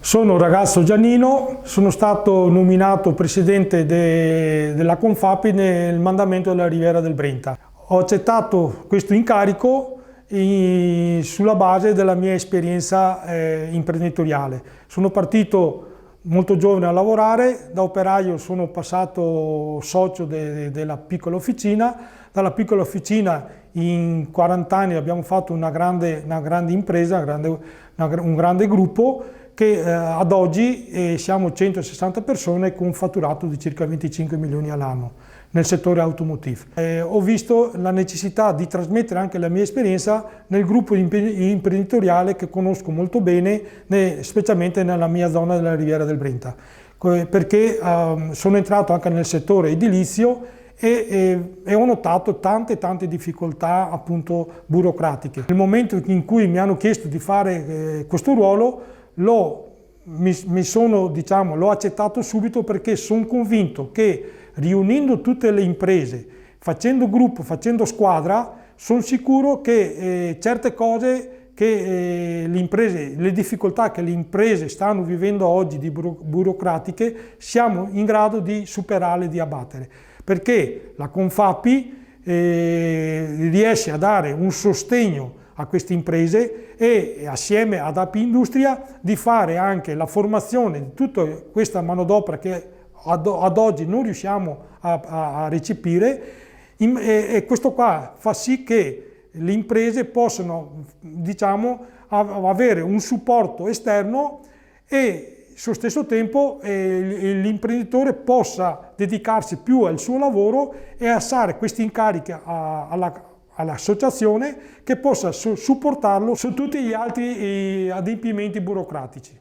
Sono Ragazzo Giannino, sono stato nominato presidente della Confapi nel mandamento della Riviera del Brenta. Ho accettato questo incarico sulla base della mia esperienza imprenditoriale. Sono partito molto giovane a lavorare, da operaio sono passato socio della piccola officina. Dalla piccola officina in 40 anni abbiamo fatto una grande impresa, un grande gruppo, che ad oggi siamo 160 persone con un fatturato di circa 25 milioni all'anno nel settore automotive. Ho visto la necessità di trasmettere anche la mia esperienza nel gruppo imprenditoriale che conosco molto bene, specialmente nella mia zona della Riviera del Brenta, perché sono entrato anche nel settore edilizio e ho notato tante difficoltà appunto burocratiche. Nel momento in cui mi hanno chiesto di fare questo ruolo, l'ho accettato subito, perché sono convinto che riunendo tutte le imprese, facendo gruppo, facendo squadra, sono sicuro che certe cose che le difficoltà che le imprese stanno vivendo oggi di burocratiche, siamo in grado di superarle, di abbattere, perché la Confapi riesce a dare un sostegno a queste imprese e assieme ad API Industria di fare anche la formazione di tutta questa manodopera che ad oggi non riusciamo a recepire, e questo qua fa sì che le imprese possano, avere un supporto esterno e sullo stesso tempo l'imprenditore possa dedicarsi più al suo lavoro e assare questi incarichi all'associazione, che possa supportarlo su tutti gli altri adempimenti burocratici.